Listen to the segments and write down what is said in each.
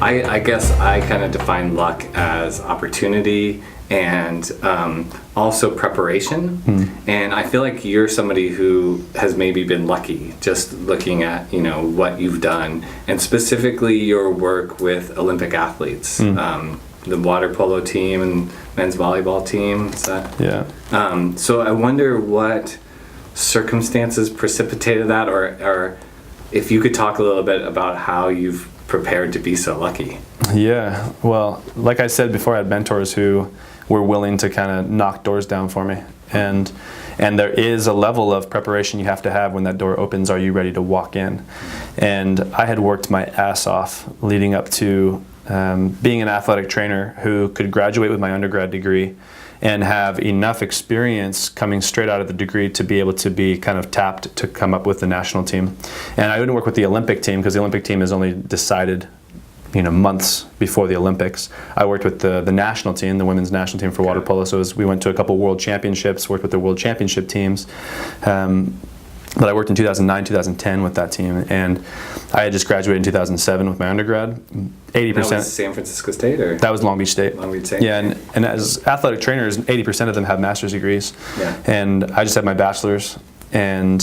I guess I kind of define luck as opportunity and also preparation. And I feel like you're somebody who has maybe been lucky just looking at, what you've done, and specifically your work with Olympic athletes, the water polo team and men's volleyball team. Yeah. So I wonder what circumstances precipitated that, or if you could talk a little bit about how you've prepared to be so lucky. Yeah, well, like I said before, I had mentors who were willing to kind of knock doors down for me. And there is a level of preparation you have to have when that door opens. Are you ready to walk in? And I had worked my ass off leading up to being an athletic trainer who could graduate with my undergrad degree and have enough experience coming straight out of the degree to be able to be kind of tapped to come up with the national team. And I wouldn't work with the Olympic team because the Olympic team is only decided months before the Olympics. I worked with the national team, the women's national team for water polo. So we went to a couple world championships, worked with the world championship teams. But I worked in 2009, 2010 with that team, and I had just graduated in 2007 with my undergrad. 80%. That was San Francisco State, or? That was Long Beach State. Long Beach State. Yeah, and as athletic trainers, 80% of them have master's degrees. Yeah. And I just had my bachelor's, and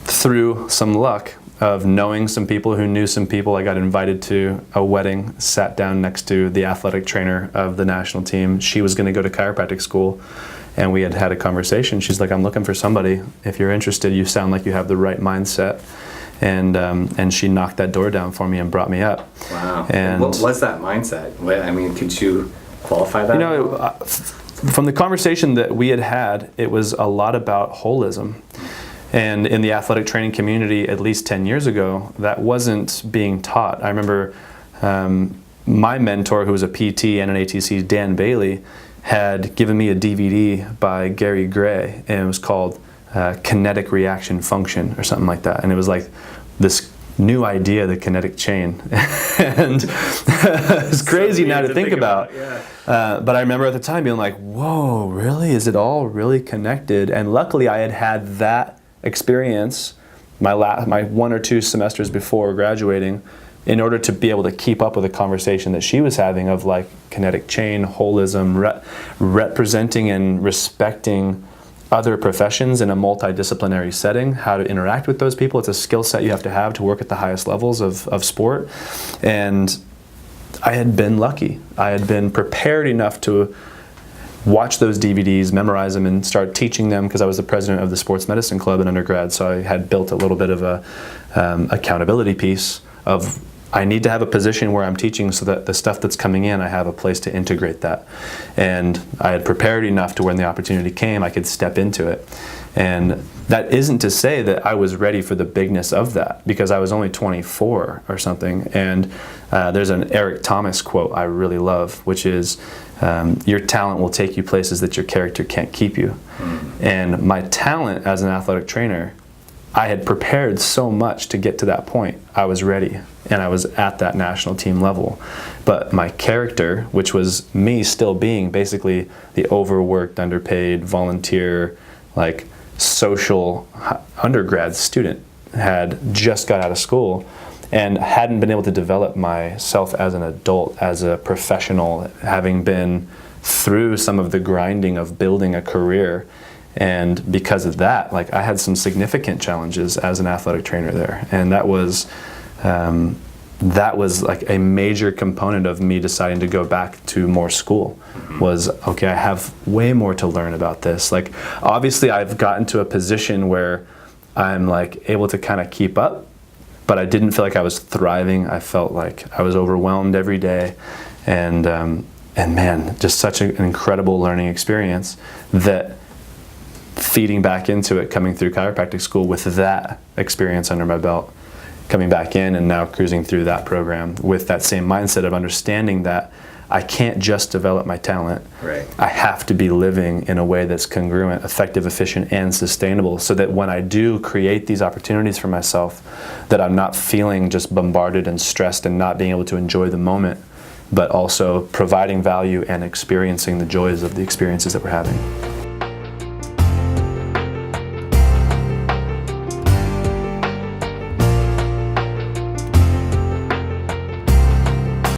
through some luck of knowing some people who knew some people, I got invited to a wedding, sat down next to the athletic trainer of the national team. She was going to go to chiropractic school. And we had a conversation. She's like, I'm looking for somebody. If you're interested, you sound like you have the right mindset. And she knocked that door down for me and brought me up. Wow. And what was that mindset? Could you qualify that? From the conversation that we had, it was a lot about holism. And in the athletic training community, at least 10 years ago, that wasn't being taught. I remember my mentor, who was a PT and an ATC, Dan Bailey, had given me a DVD by Gary Gray, and it was called Kinetic Reaction Function or something like that. And it was like this new idea, the kinetic chain. And it's crazy now to think about. Yeah. But I remember at the time being like, whoa, really? Is it all really connected? And luckily I had that experience my 1 or 2 semesters before graduating, in order to be able to keep up with the conversation that she was having of like kinetic chain, holism, representing and respecting other professions in a multidisciplinary setting, how to interact with those people. It's a skill set you have to work at the highest levels of sport. And I had been lucky. I had been prepared enough to watch those DVDs, memorize them, and start teaching them, because I was the president of the sports medicine club in undergrad. So I had built a little bit of a accountability piece of, I need to have a position where I'm teaching so that the stuff that's coming in, I have a place to integrate that. And I had prepared enough to when the opportunity came, I could step into it. And that isn't to say that I was ready for the bigness of that, because I was only 24 or something. And there's an Eric Thomas quote I really love, which is, your talent will take you places that your character can't keep you. And my talent as an athletic trainer, I had prepared so much to get to that point. I was ready, and I was at that national team level. But my character, which was me still being basically the overworked, underpaid, volunteer, like social undergrad student, had just got out of school and hadn't been able to develop myself as an adult, as a professional, having been through some of the grinding of building a career. And because of that, like, I had some significant challenges as an athletic trainer there, and that was like a major component of me deciding to go back to more school. Was, okay, I have way more to learn about this. Like, obviously I've gotten to a position where I'm like able to kind of keep up, but I didn't feel like I was thriving. I felt like I was overwhelmed every day, and man, just such an incredible learning experience that feeding back into it, coming through chiropractic school with that experience under my belt, coming back in and now cruising through that program with that same mindset of understanding that I can't just develop my talent. Right. I have to be living in a way that's congruent, effective, efficient, and sustainable, so that when I do create these opportunities for myself, that I'm not feeling just bombarded and stressed and not being able to enjoy the moment, but also providing value and experiencing the joys of the experiences that we're having.